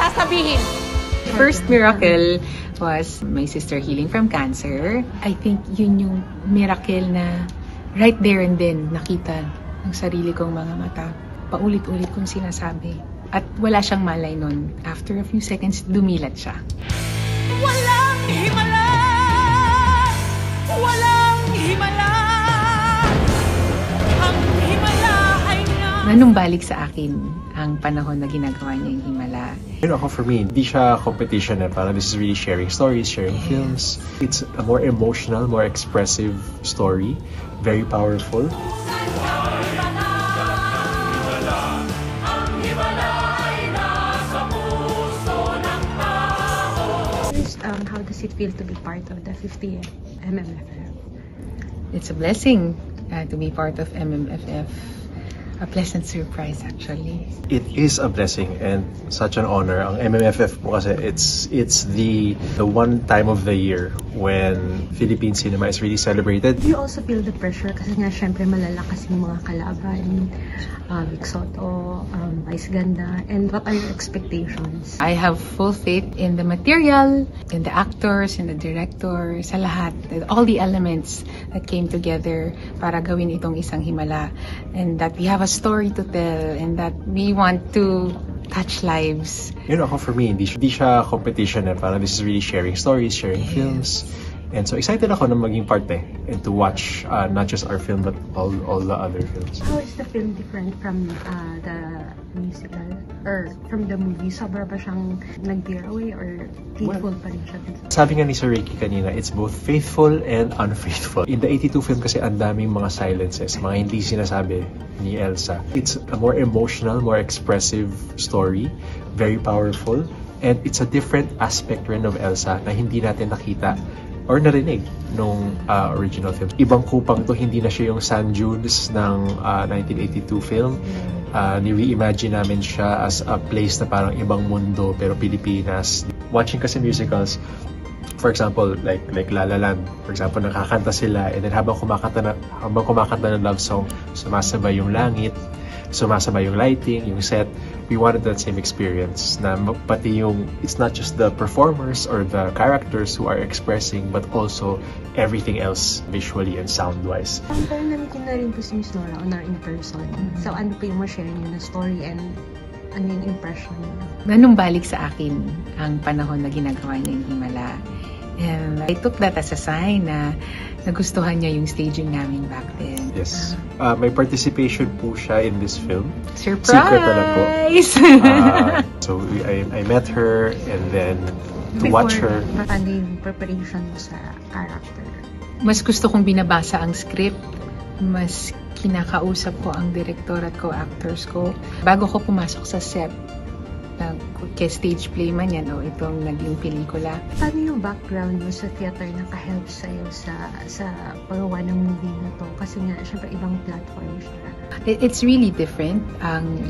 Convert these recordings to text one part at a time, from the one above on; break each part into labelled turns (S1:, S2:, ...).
S1: sasabihin.
S2: First miracle was my sister healing from cancer. I think yun yung miracle na right there and then nakita ng sarili kong mga mata. Paulit-ulit kong sinasabi. At wala siyang malay nun. After a few seconds, dumilat siya.
S1: Walang himala! Walang himala! Ang himala ay na...
S2: Nanumbalik sa akin ang panahon na ginagawa niya yung himala.
S3: For me, hindi siya competition parang this is really sharing stories, sharing films. It's a more emotional, more expressive story. Very powerful.
S4: How does it feel to be part of the 50th MMFF?
S2: It's a blessing to be part of MMFF. A pleasant surprise, actually.
S3: It is a blessing and such an honor. Ang MMFF po kasi it's the one time of the year when Philippine cinema is really celebrated.
S4: Do you also feel the pressure? Kasi nga syempre malalakas yung mga kalaban, Vic Soto, Vice Ganda, and what are your expectations?
S2: I have full faith in the material, in the actors, in the director, sa lahat. All the elements that came together para gawin itong isang himala. And that we have a story to tell and that we want to touch lives.
S3: For me, hindi siya competition parang this is really sharing stories, sharing films. And so excited ako na maging parte and to watch not just our film but all the other films.
S4: How is the film different from the musical or from the movie? Sobra ba siyang nag-veer away or faithful pa rin siya?
S3: Sabi nga ni Sir Ricky kanina, it's both faithful and unfaithful. In the 82 film kasi ang daming mga silences, mga hindi sinasabi ni Elsa. It's a more emotional, more expressive story, very powerful, and it's a different aspect rin of Elsa na hindi natin nakita or narinig nung original film. Ibang kupang to, hindi na siya yung Sand Dunes ng 1982 film. Ni-reimagine namin siya as a place na parang ibang mundo pero Pilipinas. Watching kasi musicals, for example, like La La Land, for example, nakakanta sila and then habang kumakanta ng love song, sumasabay yung langit, sumasabay yung lighting, yung set. We wanted that same experience na pati yung, it's not just the performers or the characters who are expressing but also everything else visually and sound-wise.
S4: Parang namitin na rin po si Miss Nora on our in person. So ano po yung ma-share niyo na story and ano yung impression niyo?
S2: Nanumbalik sa akin ang panahon na ginagawa niya yung himala. And I took that as a sign na nagustuhan niya yung staging namin back then.
S3: Yes. May participation po siya in this film.
S2: Surprise!
S3: Secret pala po. So I met her and then to watch her.
S4: Paano yung preparation mo sa character?
S2: Mas gusto kong binabasa ang script. Mas kinakausap ko ang director at co-actors ko. Bago ko pumasok sa set, kaya stage play man yan o itong naging pelikula.
S4: Paano yung background mo sa theater naka-help sa'yo sa paggawa ng movie na to? Kasi nga, syempre ibang platform siya.
S2: It's really different.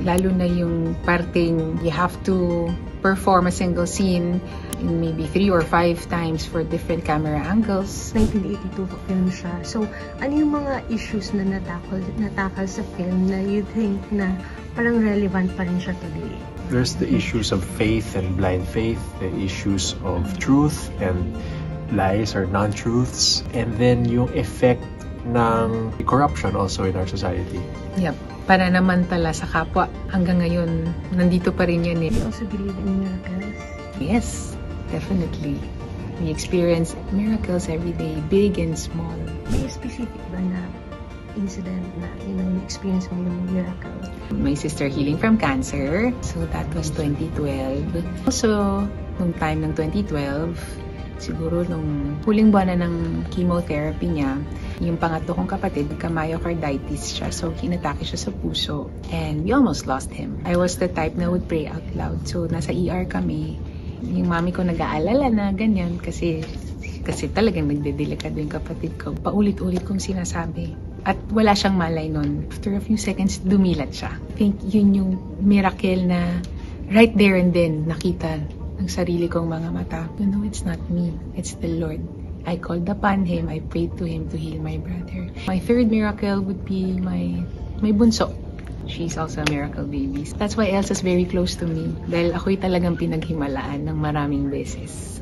S2: Lalo na yung parting you have to perform a single scene in maybe 3 or 5 times for different camera angles.
S4: 1982 film siya. So, ano yung mga issues na natakal sa film na you think na parang relevant pa rin siya today?
S3: There's the issues of faith and blind faith, the issues of truth and lies or non-truths, and then yung effect ng corruption also in our society.
S2: Yep. Pananamantala sa kapwa. Hanggang ngayon, nandito pa rin yan eh.
S4: You also believe in miracles?
S2: Yes, definitely. We experience miracles every day, big and small.
S4: May specific ba na incident na experience mo yung miracle?
S2: My sister healing from cancer. So that was 2012. Also, nung time ng 2012, siguro nung huling buwan na ng chemotherapy niya, yung pangatlo kong kapatid, myocarditis siya. So, hinatake siya sa puso. And we almost lost him. I was the type na would pray out loud. So, nasa ER kami. Yung mami ko nag-aalala na ganyan kasi talagang nagdedelikado yung kapatid ko. Paulit-ulit kong sinasabi. At wala siyang malay nun. After a few seconds, dumilat siya. I think yun yung miracle na right there and then nakita ng sarili kong mga mata. You know, it's not me. It's the Lord. I called upon Him. I prayed to Him to heal my brother. My third miracle would be my bunso. She's also a miracle baby. That's why Elsa's very close to me. Dahil ako'y talagang pinaghimalaan ng maraming beses.